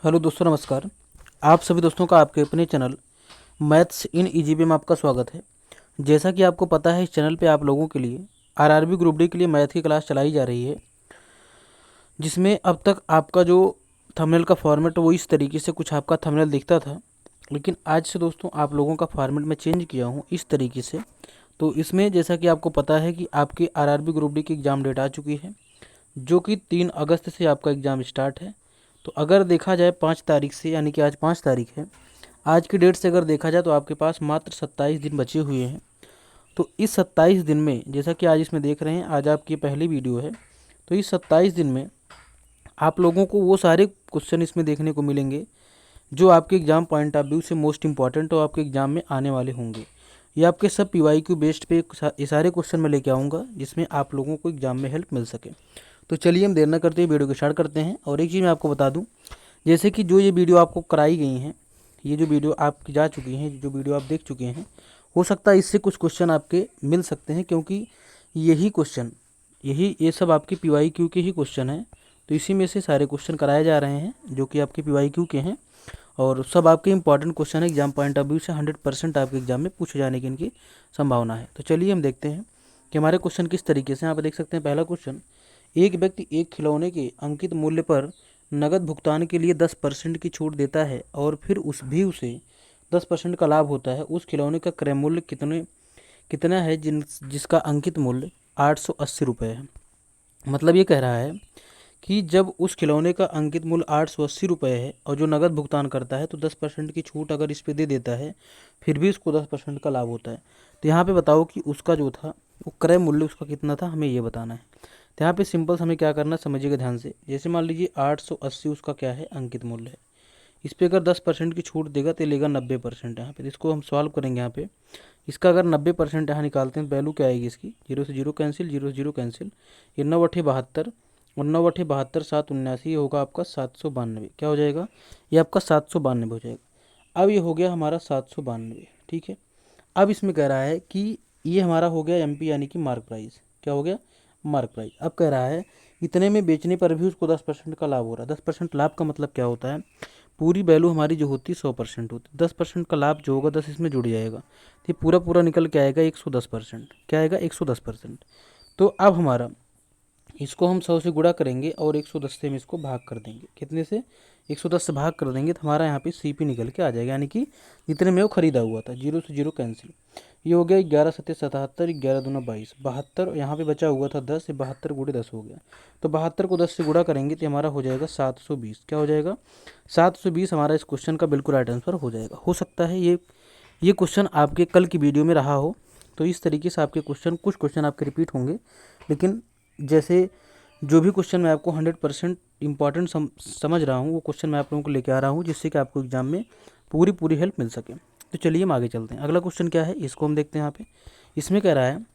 Hello दोस्तों, नमस्कार। आप सभी दोस्तों का आपके अपने चैनल मैथ्स इन ईजीबी में आपका स्वागत है। जैसा कि आपको पता है, इस चैनल पे आप लोगों के लिए आरआरबी ग्रुप डी के लिए मैथ की क्लास चलाई जा रही है, जिसमें अब तक आपका जो थंबनेल का फॉर्मेट वो इस तरीके से कुछ आपका थंबनेल दिखता था। लेकिन आज से दोस्तों आप लोगों का फॉर्मेट मैं चेंज किया हूँ इस तरीके से। तो इसमें जैसा कि आपको पता है कि आपके आरआरबी ग्रुप डी की एग्ज़ाम डेट आ चुकी है, जो कि 3 अगस्त से आपका एग्ज़ाम स्टार्ट है। तो अगर देखा जाए 5 तारीख से, यानी कि आज 5 तारीख है, आज की डेट से अगर देखा जाए तो आपके पास मात्र 27 दिन बचे हुए हैं। तो इस 27 दिन में, जैसा कि आज इसमें देख रहे हैं, आज आपकी पहली वीडियो है, तो इस 27 दिन में आप लोगों को वो सारे क्वेश्चन इसमें देखने को मिलेंगे जो आपके एग्ज़ाम पॉइंट ऑफ व्यू से मोस्ट इंपॉर्टेंट और आपके एग्ज़ाम में आने वाले होंगे। ये आपके सब PYQ बेस्ड पे ये सारे क्वेश्चन मैं लेके आऊँगा, जिसमें आप लोगों को एग्ज़ाम में हेल्प मिल सके। तो चलिए हम देर न करते हुए वीडियो को स्टार्ट करते हैं। और एक चीज़ मैं आपको बता दूं, जैसे कि जो ये वीडियो आपको कराई गई हैं, ये जो वीडियो आपकी जा चुकी हैं, जो वीडियो आप देख चुके हैं, हो सकता है इससे कुछ क्वेश्चन आपके मिल सकते हैं, क्योंकि यही क्वेश्चन, ये सब आपके PYQ के ही क्वेश्चन हैं। तो इसी में से सारे क्वेश्चन कराए जा रहे हैं जो कि आपके PYQ के हैं, और सब आपके इंपॉर्टेंट क्वेश्चन है। एग्जाम पॉइंट ऑफ व्यू से 100% आपके एग्जाम में पूछे जाने की इनकी संभावना है। तो चलिए हम देखते हैं कि हमारे क्वेश्चन किस तरीके से। यहाँ पर देख सकते हैं पहला क्वेश्चन, एक व्यक्ति एक खिलौने के अंकित मूल्य पर नगद भुगतान के लिए 10% की छूट देता है और फिर उसे 10% का लाभ होता है। उस खिलौने का क्रय मूल्य कितना है जिसका अंकित मूल्य 880 रुपये है। मतलब ये कह रहा है कि जब उस खिलौने का अंकित मूल्य 880 रुपये है और जो नगद भुगतान करता है तो 10% की छूट अगर इस पे दे देता है, फिर भी उसको 10% का लाभ होता है। तो यहाँ पे बताओ कि उसका जो था वो क्रय मूल्य उसका कितना था, हमें ये बताना है। तो यहाँ पे सिंपल हमें क्या करना है, समझिएगा ध्यान से। जैसे मान लीजिए 880 उसका क्या है, अंकित मूल्य है। इस पर अगर 10% की छूट देगा तो लेगा 90% यहाँ पे। इसको हम सॉल्व करेंगे। यहाँ पे इसका अगर 90% यहाँ निकालते हैं, वैल्यू क्या आएगी इसकी, 0 से 0 कैंसिल, 0 से 0 कैंसिल, ये 9×8 = 72, और 9×8 = 7, 79, ये होगा आपका 792। क्या हो जाएगा, ये आपका 792 हो जाएगा। अब ये हो गया हमारा 792, ठीक है। अब इसमें कह रहा है कि ये हमारा हो गया MP, यानी कि मार्क प्राइस। क्या हो गया, मार्क प्राइस। अब कह रहा है इतने में बेचने पर भी उसको 10% का लाभ हो रहा है। 10% लाभ का मतलब क्या होता है, पूरी वैल्यू हमारी जो होती है 100% होती है, 10% का लाभ जो होगा 10 इसमें जुड़ जाएगा, तो ये पूरा पूरा निकल के आएगा 110%। क्या आएगा, 110%। तो अब हमारा इसको हम 100 से गुणा करेंगे और 110 से हम इसको भाग कर देंगे। कितने से, 110 से भाग कर देंगे तो हमारा यहाँ पे CP निकल के आ जाएगा, यानी कि जितने में वो खरीदा हुआ था। 0 से 0 कैंसिल, ये हो गया 11×7 = 77, 11×2 = 22, 72, यहाँ पे बचा हुआ था 10, 72 × 10 हो गया। तो 72 को 10 से गुणा करेंगे तो हमारा हो जाएगा 720। क्या हो जाएगा, 720 हमारा इस क्वेश्चन का बिल्कुल राइट आंसर हो जाएगा। हो सकता है ये क्वेश्चन आपके कल की वीडियो में रहा हो, तो इस तरीके से आपके क्वेश्चन, कुछ क्वेश्चन आपके रिपीट होंगे, लेकिन जैसे जो भी क्वेश्चन मैं आपको 100% इंपॉर्टेंट समझ रहा हूँ, वो क्वेश्चन मैं आप लोगों को लेके आ रहा हूँ, जिससे कि आपको एग्जाम में पूरी हेल्प मिल सके। तो चलिए हम आगे चलते हैं। अगला क्वेश्चन क्या है, इसको हम देखते हैं। यहाँ पे इसमें कह रहा है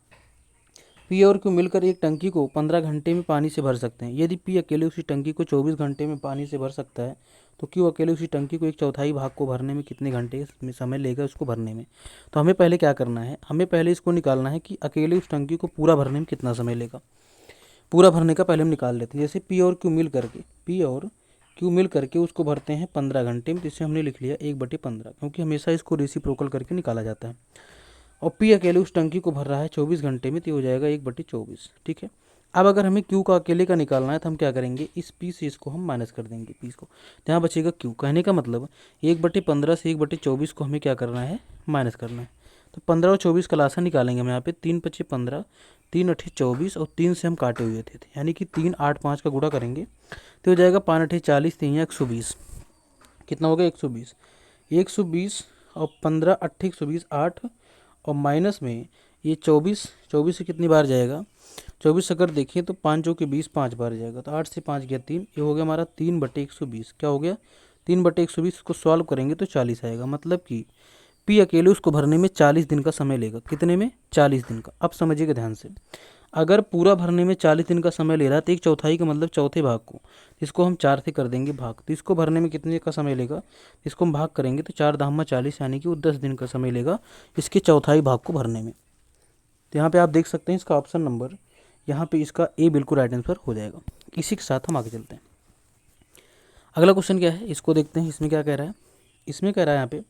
P और Q मिलकर एक टंकी को 15 घंटे में पानी से भर सकते हैं। यदि P अकेले उसी टंकी को 24 घंटे में पानी से भर सकता है, तो Q अकेले उसी टंकी को 1/4 भाग को भरने में कितने घंटे में समय लेगा उसको भरने में। तो हमें पहले क्या करना है, हमें पहले इसको निकालना है कि अकेले उस टंकी को पूरा भरने में कितना समय लेगा। पूरा भरने का पहले हम निकाल लेते हैं। जैसे P और Q मिल करके उसको भरते हैं 15 घंटे में, तो इसे हमने लिख लिया 1/15, क्योंकि हमेशा इसको रेसिप्रोकल करके निकाला जाता है। और P अकेले उस टंकी को भर रहा है 24 घंटे में, तो ये हो जाएगा 1/24, ठीक है। अब अगर हमें Q का अकेले का निकालना है तो हम क्या करेंगे, इस P से इसको हम माइनस कर देंगे, P को, तो यहाँ बचेगा Q। कहने का मतलब 1/15 से 1/24 को हमें क्या करना है, माइनस करना है। तो 15 और 24 का लासा निकालेंगे हम यहाँ पे, 3×5 = 15, 3×8 = 24, और 3 से हम काटे हुए थे, यानी कि 3, 8, 5 का गुणा करेंगे तो हो जाएगा 5×8 = 40, 3 × 120। कितना हो गया, 120। 120 और 15, 8, 120, 8, और माइनस में ये 24, 24 से कितनी बार जाएगा, 24 अगर देखें तो 5×4 = 20, 5 बार जाएगा, तो 8 से 5 गया 3, ये हो गया हमारा 3/120। क्या हो गया, 3/120। इसको सॉल्व करेंगे तो 40 आएगा। मतलब कि P अकेले उसको भरने में 40 दिन का समय लेगा। कितने में, 40 दिन का। अब समझिएगा ध्यान से, अगर पूरा भरने में 40 दिन का समय ले रहा है तो 1/4 का मतलब चौथे भाग को, इसको हम 4 से कर देंगे भाग, तो इसको भरने में कितने का समय लेगा, इसको हम भाग करेंगे तो 4×10 = 40, यानी कि वो 10 दिन का समय लेगा इसके चौथाई भाग को भरने में। तो यहाँ पे आप देख सकते हैं इसका ऑप्शन नंबर, यहाँ पे इसका A बिल्कुल राइट आंसर हो जाएगा। इसी के साथ हम आगे चलते हैं। अगला क्वेश्चन क्या है इसको देखते हैं। इसमें क्या कह रहा है, इसमें कह रहा है यहाँ पे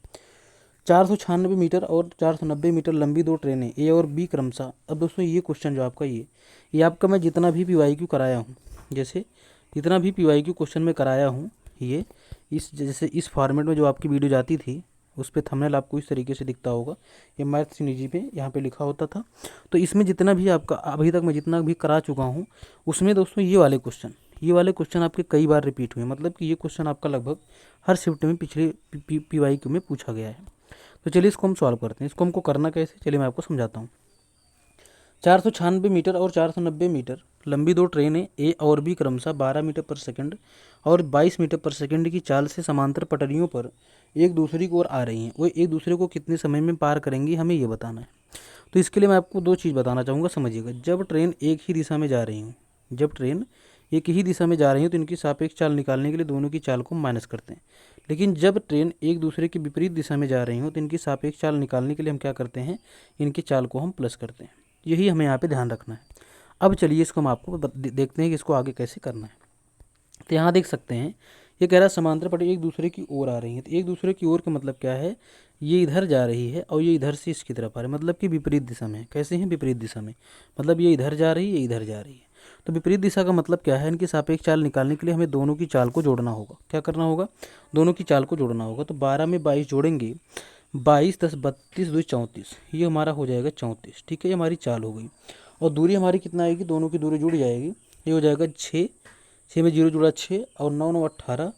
496 मीटर और 490 मीटर लंबी दो ट्रेनें ए और बी क्रमशः। अब दोस्तों ये क्वेश्चन जो आपका ये आपका मैं जितना भी PYQ कराया हूँ, जैसे जितना भी PYQ क्वेश्चन में कराया हूँ, ये इस जैसे इस फॉर्मेट में जो आपकी वीडियो जाती थी उस पर थंबनेल आपको इस तरीके से दिखता होगा, ये मैथ्स इन ईजी पे यहाँ पे लिखा होता था। तो इसमें जितना भी आपका अभी तक मैं जितना भी करा चुका हूँ उसमें दोस्तों ये वाले क्वेश्चन आपके कई बार रिपीट हुए, मतलब कि ये क्वेश्चन आपका लगभग हर शिफ्ट में पिछले PYQ में पूछा गया है। तो चलिए इसको हम सॉल्व करते हैं। इसको हमको करना कैसे, चलिए मैं आपको समझाता हूँ। 496 मीटर और 490 मीटर लंबी दो ट्रेनें ए और बी क्रमशः 12 मीटर पर सेकंड और 22 मीटर पर सेकंड की चाल से समांतर पटरियों पर एक दूसरे की ओर आ रही हैं। वो एक दूसरे को कितने समय में पार करेंगी, हमें ये बताना है। तो इसके लिए मैं आपको दो चीज़ बताना चाहूँगा, समझिएगा। जब ट्रेन एक ही दिशा में जा रही हूँ, जब ट्रेन एक ही दिशा में जा रही हूँ तो इनकी सापेक्ष चाल निकालने के लिए दोनों की चाल को माइनस करते हैं। लेकिन जब ट्रेन एक दूसरे की विपरीत दिशा में जा रही हूँ तो इनकी सापेक्ष चाल निकालने के लिए हम क्या करते हैं, इनकी चाल को हम प्लस करते हैं। यही हमें यहाँ पे ध्यान रखना है। अब चलिए इसको हम आपको देखते हैं कि इसको आगे कैसे करना है। तो यहाँ देख सकते हैं ये कह रहा है समांतर पट्टी एक दूसरे की ओर आ रही है। तो एक दूसरे की ओर का मतलब क्या है, ये इधर जा रही है और ये इधर से इसकी तरफ आ रही है, मतलब कि विपरीत दिशा में। कैसे हैं, विपरीत दिशा में, मतलब ये इधर जा रही है, ये इधर जा रही है। तो विपरीत दिशा का मतलब क्या है, इनकी सापेक्ष चाल निकालने के लिए हमें दोनों की चाल को जोड़ना होगा। क्या करना होगा, दोनों की चाल को जोड़ना होगा। तो 12 में 22 जोड़ेंगे, 22 10 32 2 34, ये हमारा हो जाएगा 34। ठीक है, ये हमारी चाल हो गई। और दूरी हमारी कितना आएगी, दोनों की दूरी जुड़ जाएगी, ये हो जाएगा 6, 6 में 0 जुड़ा 6 और 9 9 18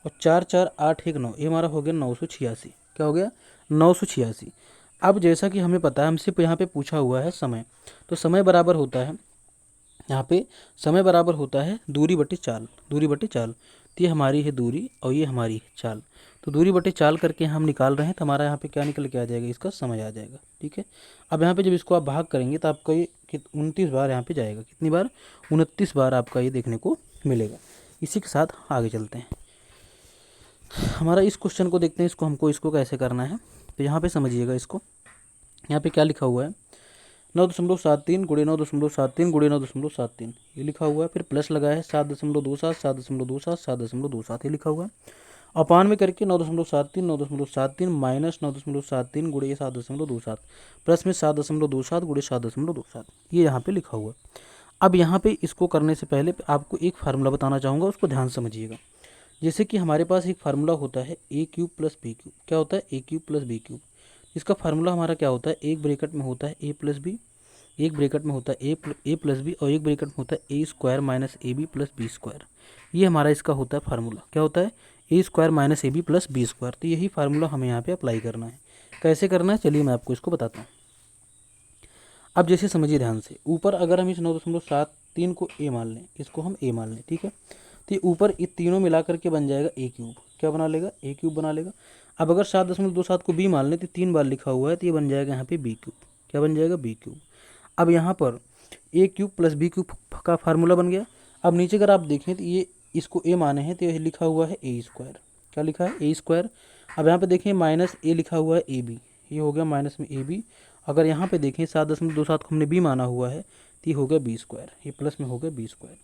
और 4 4 8 1 9, ये हमारा हो गया 986। क्या हो गया, 986। अब जैसा कि हमें पता है, हमसे यहाँ पे पूछा हुआ है समय, तो समय बराबर होता है, यहाँ पे समय बराबर होता है दूरी बटे चाल, दूरी बटे चाल। तो ये हमारी है दूरी और ये हमारी है चाल। तो दूरी बटे चाल करके हम निकाल रहे हैं, तो हमारा यहाँ पे क्या निकल के आ जाएगा, इसका समय आ जाएगा। ठीक है, अब यहाँ पे जब इसको आप भाग करेंगे तो आपका ये 29 बार यहाँ पे जाएगा। कितनी बार, 29 बार आपका ये देखने को मिलेगा। इसी के साथ आगे चलते हैं। हमारा इस क्वेश्चन को देखते हैं, इसको कैसे करना है। तो यहाँ पे समझिएगा, इसको यहाँ पे क्या लिखा हुआ है, 9.73 गुणे 9.73 गुणे 9.73, ये लिखा हुआ है। फिर प्लस लगा है 7.27 7.27 7.27, ये लिखा हुआ है। अपान में करके 9.73 9.73 माइनस 9.73 गुणे 7.27 प्लस में 7.27 गुणे 7.27, ये यहाँ पे लिखा हुआ है। अब यहाँ पे इसको करने से पहले आपको एक फार्मूला बताना चाहूँगा, उसको ध्यान समझिएगा। जैसे कि हमारे पास एक फार्मूला होता है ए क्यूब प्लस बी क्यूब। क्या होता है, ए क्यूब प्लस बी क्यूब। इसका फार्मूला हमारा क्या होता है, एक ब्रैकेट में होता है ए प्लस बी, एक ब्रैकेट में होता है ए प्लस बी और एक ब्रैकेट में होता है A square minus A B plus B square. ये हमारा इसका होता है फार्मूला। क्या होता है, A square minus A B plus B square. तो यही फार्मूला हमें यहाँ पे अप्लाई करना है। कैसे करना है, चलिए मैं आपको इसको बताता हूँ। अब जैसे समझिए ध्यान से, ऊपर अगर हम इस 9.73 को ए मान लें, इसको हम ए मान लें, ठीक है, तो ये ऊपर ये तीनों मिला करके बन जाएगा ए क्यूब। क्या बना लेगा, ए क्यूब बना लेगा। अब अगर 7.27 को बी मान लें तो 3 बार लिखा हुआ है, तो ये बन जाएगा यहाँ पे बी क्यूब। क्या बन जाएगा, बी क्यूब। अब यहाँ पर ए क्यूब प्लस बी क्यूब का फार्मूला बन गया। अब नीचे अगर आप देखें तो ये इसको ए माने हैं, तो ये लिखा हुआ है ए स्क्वायर। क्या लिखा है, ए स्क्वायर। अब यहाँ पे देखें माइनस ए लिखा हुआ है ए बी, ये हो गया माइनस में ए बी। अगर यहाँ पे देखें 7.27 को हमने बी माना हुआ है, तो ये हो गया बी स्क्वायर, ये प्लस में हो गया बी स्क्वायर।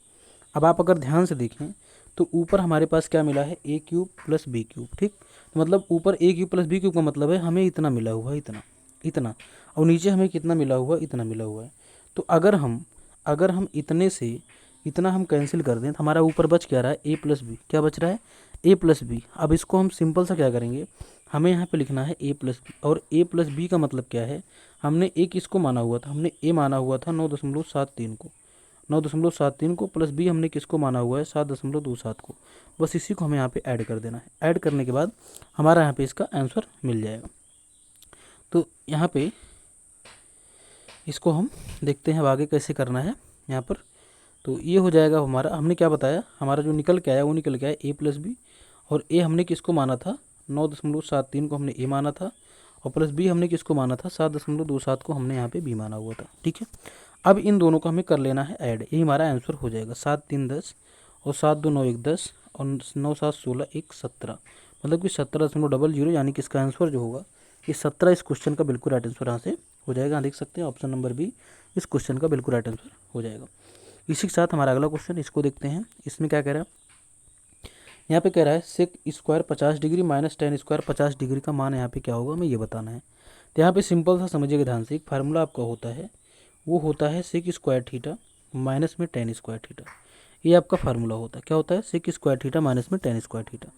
अब आप अगर ध्यान से देखें तो ऊपर हमारे पास क्या मिला है, ए क्यूब प्लस बी क्यूब। ठीक, तो मतलब ऊपर ए क्यूब प्लस बी क्यूब का मतलब है हमें इतना मिला हुआ है, इतना इतना, और नीचे हमें कितना मिला हुआ है, इतना मिला हुआ है। तो अगर हम इतने से इतना हम कैंसिल कर दें तो हमारा ऊपर बच क्या रहा है, ए प्लस बी। क्या बच रहा है, ए प्लस बी। अब इसको हम सिंपल सा क्या करेंगे, हमें यहाँ पे लिखना है ए प्लस बी, और ए प्लस बी का मतलब क्या है, हमने एक इसको माना हुआ था, हमने ए माना हुआ था 9.73 को, 9.73 को, प्लस बी हमने किसको माना हुआ है, 7.27 को। बस इसी को हमें यहाँ पे ऐड कर देना है। ऐड करने के बाद हमारा यहाँ पे इसका आंसर मिल जाएगा। तो यहाँ पे इसको हम देखते हैं अब आगे कैसे करना है यहाँ पर। तो ये हो जाएगा हमारा, हमने क्या बताया, हमारा जो निकल के आया वो निकल के आया ए प्लस बी, और ए हमने किसको माना था, 9.73 को हमने ए माना था, और प्लस बी हमने किसको माना था, 7.27 को हमने यहाँ पे बी माना हुआ था। ठीक है, अब इन दोनों को हमें कर लेना है ऐड, यही हमारा आंसर हो जाएगा। 7 3 10 और 7 2 9 1 10 और 9 7 16 1 17, मतलब कि 17.00, यानी कि इसका आंसर जो होगा ये 17 इस क्वेश्चन का बिल्कुल राइट आंसर यहाँ से हो जाएगा। यहाँ देख सकते हैं ऑप्शन नंबर बी इस क्वेश्चन का बिल्कुल राइट आंसर हो जाएगा। इसी के साथ हमारा अगला क्वेश्चन, इसको देखते हैं। इसमें क्या कह रहा है, यहाँ पे कह रहा है sec square 50 degree minus ten square 50 degree का मान यहाँ पे क्या होगा हमें ये बताना है। तो यहाँ पे सिंपल सा समझिएगा ध्यान से, एक फार्मूला आपका होता है, वो होता है सेक स्क्वायर थीटा माइनस में टेन स्क्वायर थीटा। ये आपका फार्मूला होता है, क्या होता है, सेक स्क्वायर थीटा माइनस में टेन स्क्वायर थीटा।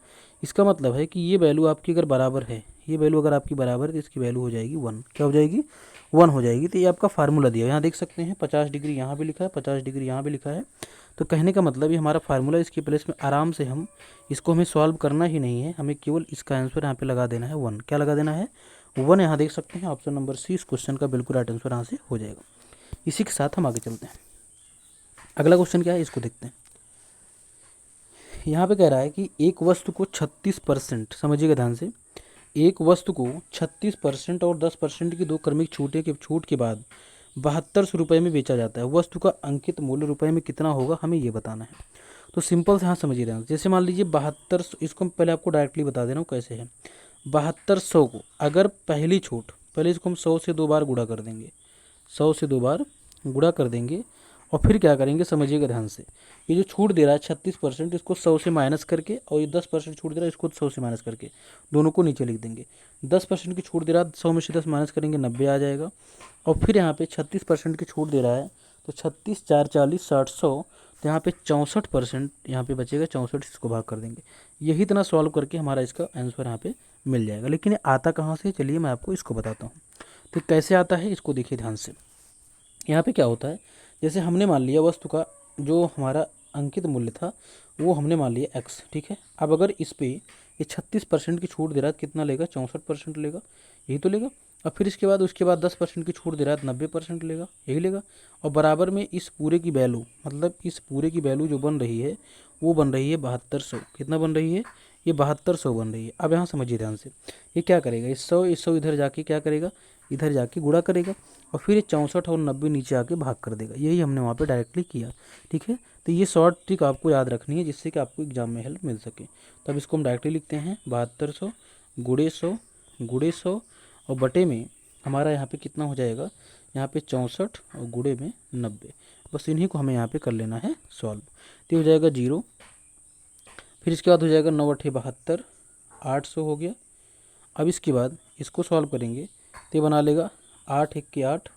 इसका मतलब है कि ये वैल्यू आपकी अगर बराबर है, ये वैल्यू अगर आपकी बराबर है तो इसकी वैल्यू हो जाएगी 1। क्या हो जाएगी, 1 हो जाएगी। तो ये आपका फार्मूला दिया, यहाँ देख सकते हैं 50 डिग्री यहाँ भी लिखा है, 50 डिग्री यहाँ भी लिखा है। तो कहने का मतलब ये हमारा फार्मूला, इसके प्लेस में आराम से हम इसको, हमें सॉल्व करना ही नहीं है, हमें केवल इसका आंसर यहाँ पे लगा देना है 1। क्या लगा देना है, 1। यहाँ देख सकते हैं ऑप्शन नंबर सी इस क्वेश्चन का बिल्कुल राइट आंसर यहाँ से हो जाएगा। इसी के साथ हम आगे चलते हैं। अगला क्वेश्चन क्या है इसको देखते हैं। यहाँ पे कह रहा है कि एक वस्तु को 36%, समझिएगा ध्यान से, एक वस्तु को 36% और 10% की दो क्रमिक छूट के बाद 7200 रुपये में बेचा जाता है। वस्तु का अंकित मूल्य रुपए में कितना होगा, हमें ये बताना है। तो सिंपल से यहाँ समझिए ध्यान से, जैसे मान लीजिए 7200, इसको पहले आपको डायरेक्टली बता दे रहा हूँ कैसे है। 7200 को अगर पहली छूट, पहले इसको हम 100 से 2 बार गुणा कर देंगे, 100 से 2 बार गुणा कर देंगे और फिर क्या करेंगे, समझिएगा ध्यान से, ये जो छूट दे रहा है 36%, इसको 100 से माइनस करके, और ये 10% छूट दे रहा है, इसको 100 से माइनस करके दोनों को नीचे लिख देंगे। 10% की छूट दे रहा है, 100 में से 10 माइनस करेंगे 90 आ जाएगा। और फिर यहाँ पे 36% की छूट दे रहा है, तो 36 4 40 60 100, तो यहाँ पे 64% यहाँ पे बचेगा, 64 इसको भाग कर देंगे। यही इतना सॉल्व करके हमारा इसका आंसर यहाँ पे मिल जाएगा। लेकिन ये आता कहाँ से, चलिए मैं आपको इसको बताता हूँ। तो कैसे आता है इसको देखिए ध्यान से। यहाँ पे क्या होता है, जैसे हमने मान लिया वस्तु का जो हमारा अंकित मूल्य था वो हमने मान लिया x, ठीक है। अब अगर इस पे ये 36% की छूट दे रहा है, कितना लेगा, 64% लेगा, यही तो लेगा। और फिर इसके बाद उसके बाद 10% की छूट दे रहा है, 90% लेगा, यही लेगा। और बराबर में इस पूरे की वैल्यू, मतलब इस पूरे की वैल्यू जो बन रही है वो बन रही है 7200। कितना बन रही है, ये 7200 बन रही है। अब यहाँ समझिए ध्यान से, ये क्या करेगा, इस 100 इधर जाके क्या करेगा, इधर जाके गुणा करेगा, और फिर ये 64 और 90 नीचे आके भाग कर देगा। यही हमने वहाँ पे डायरेक्टली किया, ठीक है। तो ये शॉर्ट ट्रिक आपको याद रखनी है, जिससे कि आपको एग्जाम में हेल्प मिल सके। तो अब इसको हम डायरेक्टली लिखते हैं 7200 गुणे 100 गुणे 100 और बटे में हमारा यहाँ पे कितना हो जाएगा, यहाँ पे 64 और गुणे में 90। बस इन्हीं को हमें यहाँ पे कर लेना है सॉल्व। तो हो जाएगा 0, फिर इसके बाद हो जाएगा 9 8 72, 800 हो गया। अब इसके बाद इसको सॉल्व करेंगे तो ये बना लेगा 8 1 के 8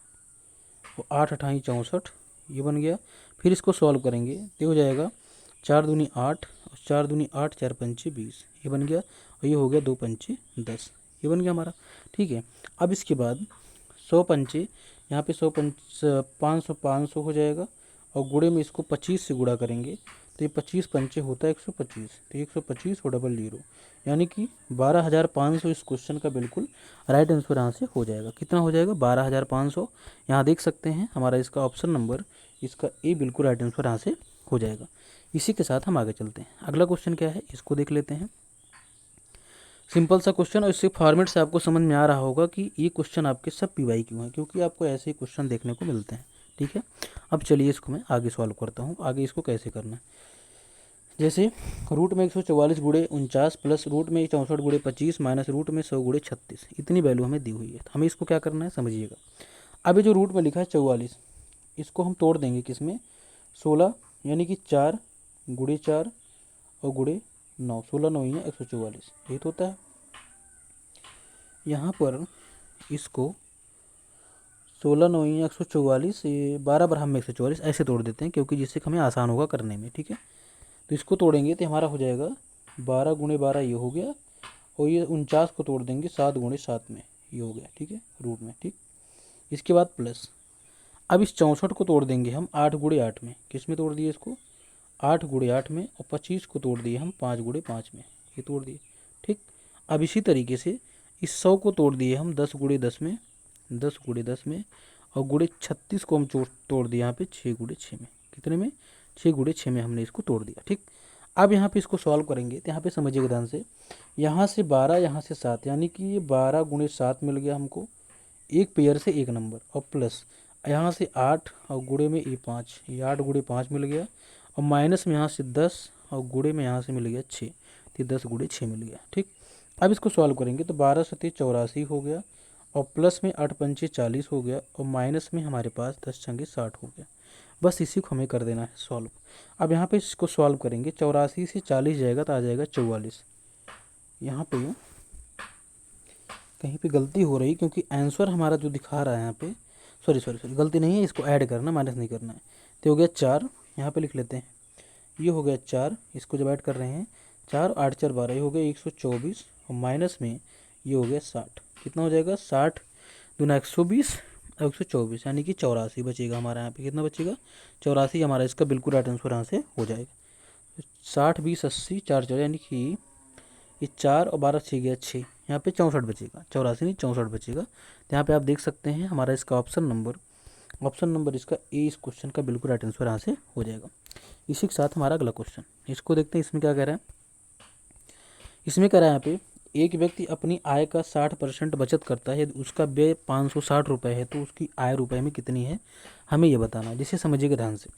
और 8 8 64, ये बन गया। फिर इसको सॉल्व करेंगे तो हो जाएगा 4 दूनी 8 और 4 दूनी 8, 4 पंचे 20, ये बन गया। और ये हो गया 2 पंचे 10, ये बन गया हमारा, ठीक है। अब इसके बाद 100 पंचे, यहाँ पे 100 पंच 500 हो जाएगा, और गुणे में इसको 25 से गुणा करेंगे तो ये 25 पंचे होता है 125, तो 125 और 00, यानी कि 12,500 इस क्वेश्चन का बिल्कुल राइट आंसर यहाँ से हो जाएगा। कितना हो जाएगा, 12,500। यहाँ देख सकते हैं हमारा इसका ऑप्शन नंबर, इसका ए बिल्कुल राइट आंसर यहाँ से हो जाएगा। इसी के साथ हम आगे चलते हैं। अगला क्वेश्चन क्या है इसको देख लेते हैं। सिंपल सा क्वेश्चन, और इससे फॉर्मेट से आपको समझ में आ रहा होगा कि ये क्वेश्चन आपके सब पीवाई क्यों हैं, क्योंकि आपको ऐसे ही क्वेश्चन देखने को मिलते हैं, ठीक है। अब चलिए इसको मैं आगे सॉल्व करता हूँ। आगे इसको कैसे करना है, जैसे रूट में 144 गुणे 49 प्लस रूट में 64 गुणे 25 माइनस रूट में 100 गुणे 36, इतनी वैल्यू हमें दी हुई है। तो हमें इसको क्या करना है समझिएगा। अब ये जो रूट में लिखा है 44, इसको हम तोड़ देंगे किसमें, 16, यानी कि 4 गुणे 4 और गुणे 9, 16 9 है 144, यही तो होता है। यहाँ पर इसको 16 9 144, ये 12 बराबर में 144 ऐसे तोड़ देते हैं, क्योंकि जिससे हमें आसान होगा करने में, ठीक है। तो इसको तोड़ेंगे तो हमारा हो जाएगा 12 गुणे 12, ये हो गया। और ये 49 को तोड़ देंगे 7 गुणे 7 में, ये हो गया, ठीक है, रूट में, ठीक। इसके बाद प्लस, अब इस 64 को तोड़ देंगे हम 8 गुणे 8 में, किस में तोड़ दिए इसको, 8 गुणे 8 में। और 25 को तोड़ दिए हम 5 गुणे 5 में, ये तोड़ दिए, ठीक। अब इसी तरीके से इस 100 को तोड़ दिए हम 10 गुणे 10 में, 10 गुणे 10 में। और गुणे 36 को हम तोड़ दिए यहाँ पे 6 गुणे 6 में, कितने में, 6 गुणे 6 में हमने इसको तोड़ दिया, ठीक। अब यहाँ पे इसको सॉल्व करेंगे तो यहाँ पे समझिएगा ध्यान से, यहाँ से 12, यहाँ से 7, यानी कि ये 12 गुणे 7 मिल गया हमको, एक पेयर से एक नंबर। और प्लस यहाँ से 8 और गुणे में ये 5, ये 8 गुणे 5 मिल गया। और माइनस में यहाँ से 10 और गुणे में यहाँ से मिल गया 6, तो 10 गुणे 6 मिल गया, ठीक। अब इसको सॉल्व करेंगे तो 12 सत्ते 84 हो गया, और प्लस में 8 पंचे 40 हो गया, और माइनस में हमारे पास 10 छंगे 60 हो गया। बस इसी को हमें कर देना है सॉल्व। अब यहाँ पे इसको सॉल्व करेंगे, 84 से 40 जाएगा तो आ जाएगा 44। यहाँ पे कहीं पे गलती हो रही, क्योंकि आंसर हमारा जो दिखा रहा है यहाँ पे, सॉरी गलती नहीं है, इसको ऐड करना, माइनस नहीं करना है। तो हो गया 4, यहाँ पे लिख लेते हैं, ये हो गया 4, इसको जब ऐड कर रहे हैं 4 8 4 12, ये हो गया 124, और माइनस में ये हो गया 60। कितना हो जाएगा, 60 दूना 120 और 124, यानी कि 84 बचेगा हमारा यहाँ पे। कितना बचेगा, 84 हमारा इसका बिल्कुल राइट आंसर यहाँ से हो जाएगा। 60 20 80 4 4, यानी कि ये 4 और 12 6 गया 6, यहाँ पे 64 बचेगा, 84 नहीं 64 बचेगा। तो यहाँ पे आप देख सकते हैं हमारा इसका ऑप्शन नंबर इसका ए इस क्वेश्चन का बिल्कुल राइट आंसर यहाँ से हो जाएगा। इसी के साथ हमारा अगला क्वेश्चन, इसको देखते हैं। इसमें क्या कह रहा है, इसमें कह रहा है यहाँ पे, एक व्यक्ति अपनी आय का 60% बचत करता है, यदि उसका व्यय 560 रुपये है तो उसकी आय रुपये में कितनी है, हमें ये बताना है। जिसे समझिएगा ध्यान से,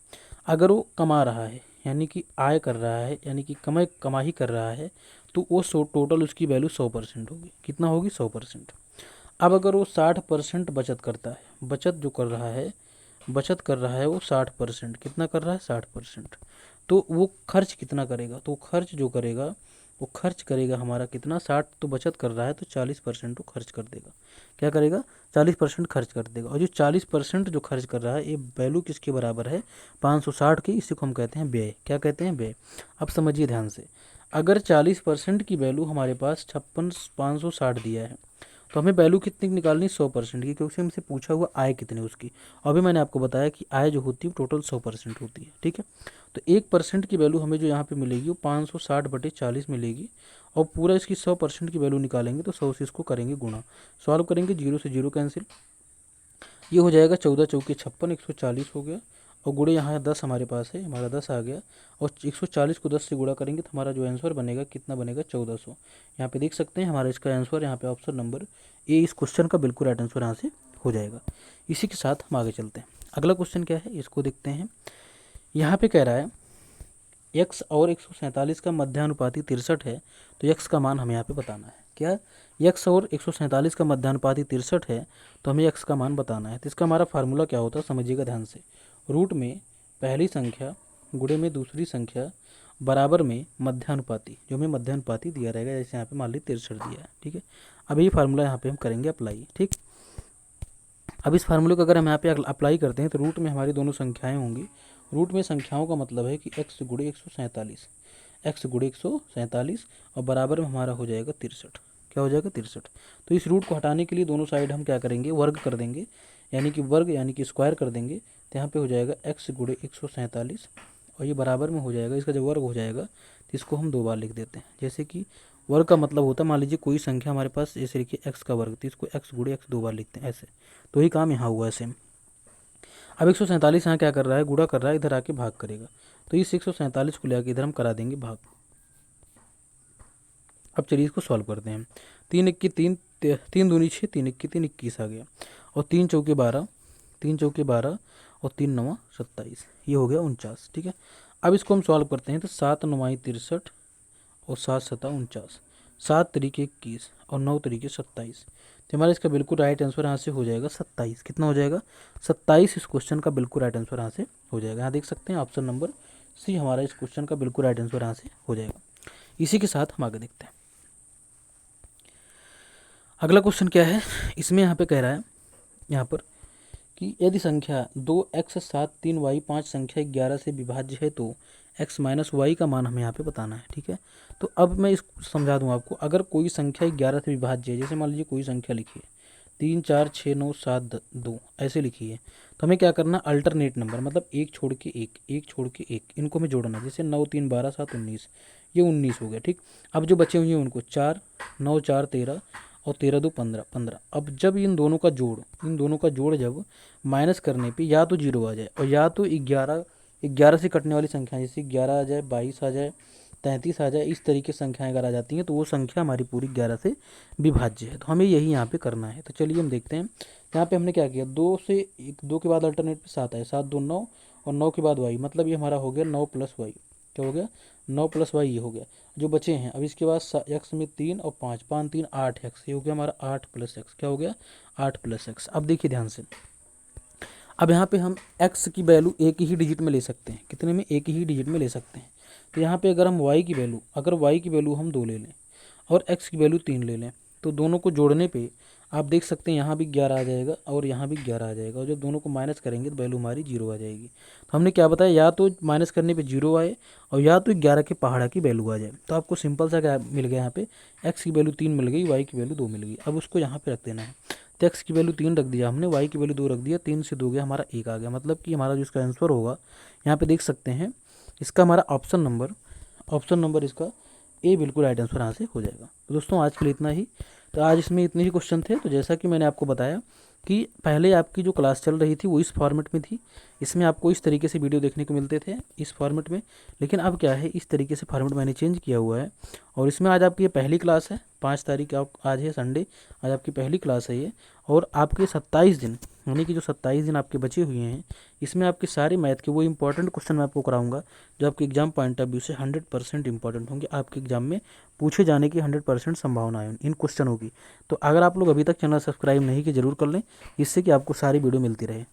अगर वो कमा रहा है यानी कि आय कर रहा है, यानी कि कमाई कर रहा है, तो वो टोटल उसकी वैल्यू 100% होगी। कितना होगी, 100%। अब अगर वो 60% बचत करता है, बचत कर रहा है वो 60%, कितना कर रहा है, 60%, तो वो खर्च कितना करेगा, तो खर्च जो करेगा वो खर्च करेगा हमारा कितना, 60 तो बचत कर रहा है तो 40% वो खर्च कर देगा। क्या करेगा, 40% खर्च कर देगा। और जो 40% जो खर्च कर रहा है, ये वैल्यू किसके बराबर है, 560 की। इसी को हम कहते हैं व्यय। क्या कहते हैं, व्यय। अब समझिए ध्यान से, अगर 40% की वैल्यू हमारे पास 560 दिया है, तो हमें वैल्यू कितनी निकालनी, 100% की, क्योंकि हमसे पूछा हुआ आय कितनी उसकी। अभी मैंने आपको बताया कि आय जो होती है टोटल 100% होती है, ठीक है। तो 1% की वैल्यू हमें जो यहाँ पे मिलेगी वो 560/40 मिलेगी, और पूरा इसकी 100% की वैल्यू निकालेंगे तो 100 से इसको करेंगे गुणा, सॉल्व करेंगे, 0 से 0 कैंसिल, ये हो जाएगा 14 चौके 56, 140 हो गया, और गुणे यहाँ 10 हमारे पास है, हमारा 10 आ गया, और 140 को 10 से गुणा करेंगे तो हमारा जो आंसर बनेगा कितना बनेगा, 1400। यहाँ पे देख सकते हैं हमारा इसका आंसर यहाँ पे ऑप्शन नंबर ए इस क्वेश्चन का बिल्कुल राइट आंसर यहाँ से हो जाएगा। इसी के साथ हम आगे चलते हैं। अगला क्वेश्चन क्या है, इसको देखते हैं। यहाँ पे कह रहा है x और 147 का मध्यानुपाती 63 है, तो x का मान हमें यहाँ पे बताना है। क्या, x और 147 का मध्यानुपाती 63 है, तो हमें x का मान बताना है। तो इसका हमारा फार्मूला क्या होता है, समझिएगा ध्यान से। रूट में पहली संख्या गुणे में दूसरी संख्या बराबर में मध्यानुपाती, जो हमें मध्यानुपाती दिया रहेगा, जैसे यहाँ पे मान ली 63 दिया है, ठीक है। अब ये फार्मूला यहाँ पे हम करेंगे अप्लाई, ठीक। अब इस फार्मूले को अगर हम यहाँ पे अप्लाई करते हैं तो रूट में हमारी दोनों संख्याएं होंगी। रूट में संख्याओं का मतलब है कि x गुणे 147, x गुणे 147, और बराबर में हमारा हो जाएगा 63। क्या हो जाएगा, 63। तो इस रूट को हटाने के लिए दोनों साइड हम क्या करेंगे, वर्ग कर देंगे, यानी कि वर्ग यानी कि स्क्वायर कर देंगे। तो यहाँ पे हो जाएगा x गुणे 147, और ये बराबर में हो जाएगा, इसका जब वर्ग हो जाएगा तो इसको हम 2 बार लिख देते हैं। जैसे कि वर्ग का मतलब होता है, मान लीजिए कोई संख्या हमारे पास, जैसे लिखिए x का वर्ग, तो इसको x गुणे x 2 बार लिखते हैं ऐसे। तो ही काम यहाँ हुआ है सेम। अब 147 यहाँ क्या कर रहा है, गुणा कर रहा है, इधर आके भाग करेगा, तो इस 147 को लेकर इधर हम करा देंगे भाग। अब चलिए इसको सॉल्व करते हैं। 3 1 3, 3 दूनी 6, 3 1 3, 21 आ गया, और 3 चौके 12, 3 चौके 12, और 3 9 27, ये हो गया 49, ठीक है। अब इसको हम सॉल्व करते हैं, तो 7 9 63, और 7 7 49, 7 तरीके 21, और 9 तरीके 27। तो हमारा इसका बिल्कुल राइट आंसर यहाँ से हो जाएगा 27। कितना हो जाएगा, 27 इस क्वेश्चन का बिल्कुल राइट आंसर यहाँ से हो जाएगा। यहाँ देख सकते हैं ऑप्शन नंबर सी हमारा इस क्वेश्चन का बिल्कुल राइट आंसर यहाँ से हो जाएगा। इसी के साथ हम आगे देखते हैं। अगला क्वेश्चन क्या है, इसमें यहाँ पे कह रहा है यहाँ पर कि यदि संख्या 2x 7 3 y 5 संख्या 11 से विभाज्य है तो x माइनस वाई का मान हमें यहाँ पे बताना है, ठीक है। तो अब मैं इसको समझा दूँ आपको। अगर कोई संख्या 11 से विभाज्य है, जैसे मान लीजिए कोई संख्या लिखी है 3 4 6 9 7 2 ऐसे लिखी है, तो हमें क्या करना, अल्टरनेट नंबर, मतलब एक छोड़ के एक, एक छोड़ के एक, इनको हमें जोड़ना। जैसे 9 3 12 7 19, ये 19 हो गया, ठीक। अब जो बचे हुए हैं उनको 4 9 4 13, और 13 2 15 15। अब जब इन दोनों का जोड़ जब माइनस करने पे या तो 0 आ जाए, और या तो 11 से कटने वाली संख्या, जैसे 11 आ जाए, 22 आ जाए, 33 आ जाए, इस तरीके संख्याएं अगर आ जाती हैं तो वो संख्या हमारी पूरी 11 से विभाज्य है। तो हमें यही यहाँ पे करना है। तो चलिए हम देखते हैं। यहाँ पे हमने क्या किया, 2 के बाद अल्टरनेट पे 7 आए, 7 2 9, और 9 के बाद वाई, मतलब ये हमारा हो गया 9 प्लस वाई। क्या हो गया, 9 प्लस वाई, ये हो गया। जो बचे हैं अब इसके बाद एक्स में 3 और 5, 5 3 8 एक्स, ये हो गया हमारा 8 प्लस एक्स। क्या हो गया, 8 प्लस एक्स। अब देखिए ध्यान से, अब यहाँ पे हम x की वैल्यू एक ही डिजिट में ले सकते हैं, कितने में, एक ही डिजिट में ले सकते हैं। तो यहाँ पे अगर हम y की वैल्यू, अगर y की वैल्यू हम 2 ले लें और x की वैल्यू 3 ले लें, तो दोनों को जोड़ने पे आप देख सकते हैं यहाँ भी 11 आ जाएगा और यहाँ भी 11 आ जाएगा, और जब दोनों को माइनस करेंगे तो वैल्यू हमारी 0 आ जाएगी। तो हमने क्या बताया, या तो माइनस करने पे 0 आए और या तो 11 के पहाड़ा की वैल्यू आ जाए। तो आपको सिंपल सा क्या मिल गया, यहाँ पे x की वैल्यू 3 मिल गई, y की वैल्यू 2 मिल गई। अब उसको यहाँ पे रख देना है। तो x की वैल्यू 3 रख दिया हमने, y की वैल्यू 2 रख दिया, 3 से 2 गया हमारा 1 आ गया। मतलब कि हमारा जो इसका आंसर होगा, यहाँ पे देख सकते हैं, इसका हमारा ऑप्शन नंबर इसका ए बिल्कुल राइट आंसर यहाँ से हो जाएगा। तो दोस्तों आज के लिए इतना ही। तो आज इसमें इतने ही क्वेश्चन थे। तो जैसा कि मैंने आपको बताया कि पहले आपकी जो क्लास चल रही थी वो इस फॉर्मेट में थी, इसमें आपको इस तरीके से वीडियो देखने को मिलते थे इस फॉर्मेट में, लेकिन अब क्या है, इस तरीके से फॉर्मेट मैंने चेंज किया हुआ है। और इसमें आज आपकी ये पहली क्लास है, 5 तारीख आज है संडे, आज आपकी पहली क्लास है ये। और आपके 27 दिन, यानी कि जो 27 दिन आपके बचे हुए हैं, इसमें आपके सारे मैथ के वो इंपॉर्टेंट क्वेश्चन मैं आपको कराऊंगा जो आपके एग्जाम पॉइंट ऑफ व्यू से 100% इंपॉर्टेंट होंगे, आपके एग्जाम में पूछे जाने की 100% संभावना है इन क्वेश्चनों की। तो अगर आप लोग अभी तक चैनल सब्सक्राइब नहीं किए, जरूर कर लें, इससे कि आपको सारी वीडियो मिलती रहे।